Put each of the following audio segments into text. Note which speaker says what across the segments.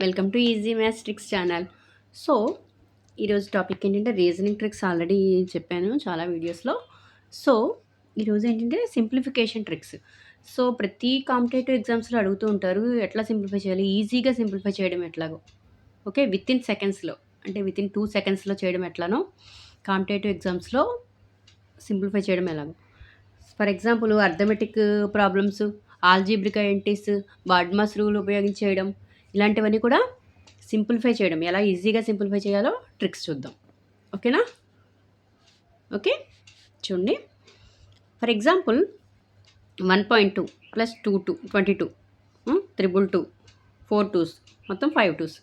Speaker 1: Welcome to easy maths tricks channel. So ఈరోజు topic ఏంటంటే reasoning tricks already చెప్పాను చాలా వీడియోస్లో. సో ఈరోజు ఏంటంటే సింప్లిఫికేషన్ ట్రిక్స్. సో ప్రతి కాంపిటేటివ్ ఎగ్జామ్స్లో అడుగుతూ ఉంటారు, ఎట్లా సింప్లిఫై చేయాలి, ఈజీగా సింప్లిఫై చేయడం ఎట్లాగో. ఓకే, విత్ ఇన్ సెకండ్స్లో, అంటే విత్ ఇన్ 2 సెకండ్స్లో చేయడం ఎట్లానో కాంపిటేటివ్ ఎగ్జామ్స్లో సింప్లిఫై చేయడం ఎలాగో. For example arithmetic problems, algebraic identities, BODMAS rule ఉపయోగించి చేయడం, ఇలాంటివన్నీ కూడా సింప్లిఫై చేయడం, ఎలా ఈజీగా సింప్లిఫై చేయాలో ట్రిక్స్ చూద్దాం. ఓకేనా? ఓకే, చూడండి. For example 1.2 plus 22 triple 2 4 2s మొత్తం 5 2s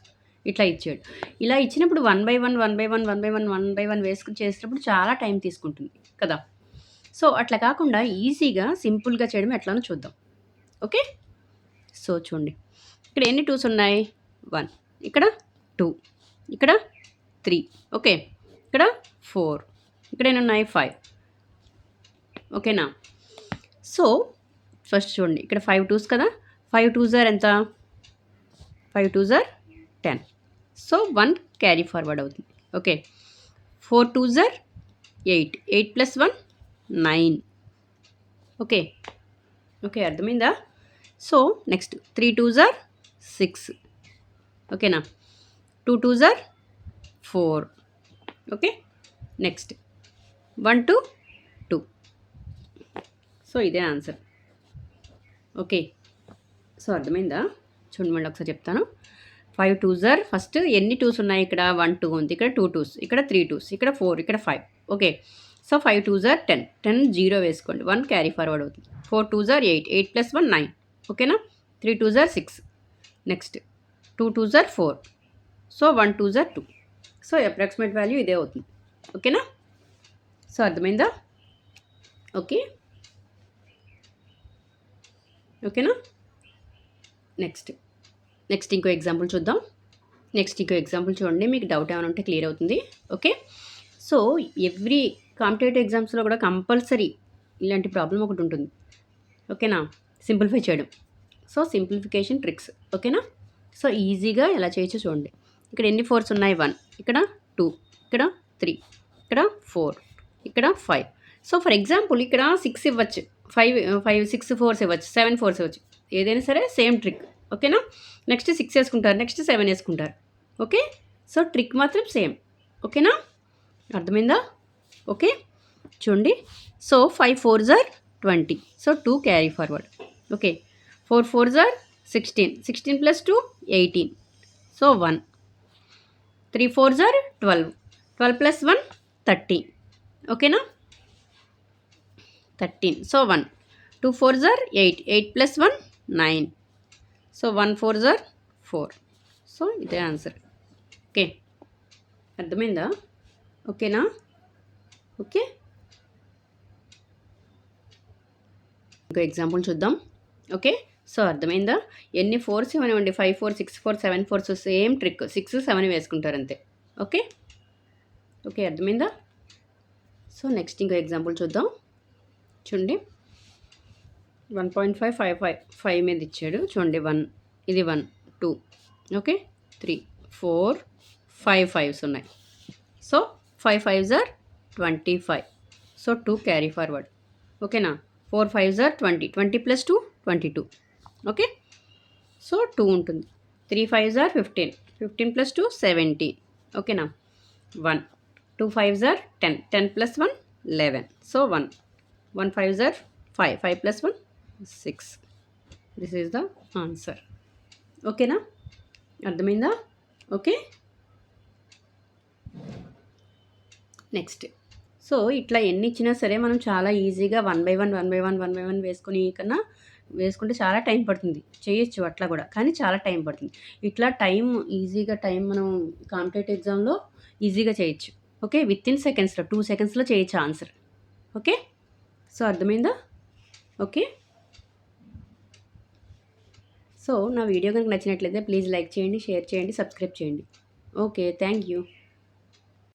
Speaker 1: ఇట్లా ఇచ్చాడు. ఇలా ఇచ్చినప్పుడు 1/1 వేసుకుని చేసినప్పుడు చాలా టైం తీసుకుంటుంది కదా. సో అట్లా కాకుండా ఈజీగా సింపుల్గా చేయడం ఎట్లానో చూద్దాం. ఓకే, సో చూడండి, ఇక్కడ ఎన్ని 2s ఉన్నాయి? 1, ఇక్కడ 2, ఇక్కడ 3, ఓకే, ఇక్కడ 4, ఇక్కడ ఎన్ని ఉన్నాయి? 5. ఓకేనా? సో ఫస్ట్ చూడండి, ఇక్కడ 5 2s కదా. 5 2s ఎంత? 5 2s 10. సో 1 క్యారీ ఫార్వర్డ్ అవుతుంది. Okay, 4 2s 8, 8 + 1 9. ఓకే ఓకే, అర్థమైందా? So next 3 2s 6. ఓకేనా? 2 2s 4. Okay, next 1 2 2. సో ఇదే ఆన్సర్. ఓకే, సో అర్థమైందా? చూడండి, మళ్ళీ ఒకసారి చెప్తాను. 5 2s ఫస్ట్ ఎన్ని 2s ఉన్నాయి? ఇక్కడ 1 2 ఉంది, ఇక్కడ 2 2s, ఇక్కడ 3 2s, ఇక్కడ 4, ఇక్కడ 5. ఓకే, సో 5 2s 10, 10 0 వేసుకోండి, 1 క్యారీ ఫార్వర్డ్ అవుతుంది. 4 2s 8, 8 + 1 9. ఓకేనా? 3 2s 6. Next 2 2s 4. So 1 2s 2. So approximate value ఇదే అవుతుంది. ఓకేనా? సో అర్థమైందా? ఓకే ఓకేనా? నెక్స్ట్ ఇంకో ఎగ్జాంపుల్ చూద్దాం. ఇంకో ఎగ్జాంపుల్ చూడండి, మీకు డౌట్ ఏమైనా ఉంటే క్లియర్ అవుతుంది. ఓకే, సో ఎవ్రీ కాంపిటేటివ్ ఎగ్జామ్స్లో కూడా కంపల్సరీ ఇలాంటి ప్రాబ్లం ఒకటి ఉంటుంది. ఓకేనా? సింప్లిఫై చేయడం. So simplification tricks. ఓకేనా? సో ఈజీగా ఎలా చేయొచ్చో చూడండి. ఇక్కడ ఎన్ని 4s ఉన్నాయి? 1, ఇక్కడ 2, ఇక్కడ 3, ఇక్కడ 4, ఇక్కడ 5. సో ఫర్ ఎగ్జాంపుల్ ఇక్కడ 6 ఇవ్వచ్చు, 5 6 4s ఇవ్వచ్చు, 7 4s ఇవ్వచ్చు, ఏదైనా సరే సేమ్ ట్రిక్. ఓకేనా? నెక్స్ట్ 6 వేసుకుంటారు, నెక్స్ట్ 7 వేసుకుంటారు. ఓకే, సో ట్రిక్ మాత్రం సేమ్. ఓకేనా? అర్థమైందా? ఓకే, చూడండి. So 5 4s 20. So 2 carry forward. Okay, 4 4s 16, 16 + 2 18. So 1. 3 4s 12, 12 + 1 30. ఓకేనా? 13. So 1. 2 4s 8, 8 + 1 9. So 1 4s 4. So ఇదే ఆన్సర్. ఓకే, అర్థమైందా? ఓకేనా? ఓకే, ఇంకో ఎగ్జాంపుల్ చూద్దాం. ఓకే, సో అర్థమైందా? ఎన్ని 4s ఇవ్వనివ్వండి, 5 4 6 4 7 4s సేమ్ ట్రిక్, 6 7 వేసుకుంటారు అంతే. ఓకే ఓకే, అర్థమైందా? సో నెక్స్ట్ ఇంకో ఎగ్జాంపుల్ చూద్దాం. చూడండి, 1.5 5 5 5 మీద ఇచ్చాడు. చూడండి, 1, ఇది 1 2, ఓకే, 3 4 5 5s ఉన్నాయి. So 5 5s 25. So 2 carry forward. ఓకేనా? 4 5s 20, 20 + 2 22. ఓకే, సో 2 ఉంటుంది. 3 5s 15, 15 + 2 17. ఓకేనా? 1 2 5s 10, 10 + 1 11. So 1 1 5s 5, 5 + 1 6. This is the answer. ఓకేనా? అర్థమైందా? Okay, next. సో ఇట్లా ఎన్ని ఇచ్చినా సరే మనం చాలా ఈజీగా 1/1 వేసుకుంటే చాలా టైం పడుతుంది. చేయొచ్చు అట్లా కూడా, కానీ చాలా టైం పడుతుంది. ఇట్లా ఈజీగా మనం కాంపిటేటివ్ ఎగ్జామ్లో ఈజీగా చేయొచ్చు. ఓకే, విత్ ఇన్ సెకండ్స్లో 2 సెకండ్స్లో చేయొచ్చు ఆన్సర్. ఓకే, సో అర్థమైందా? ఓకే, సో నా వీడియో కనుక నచ్చినట్లయితే ప్లీజ్ లైక్ చేయండి, షేర్ చేయండి, సబ్స్క్రైబ్ చేయండి. Okay, thank you.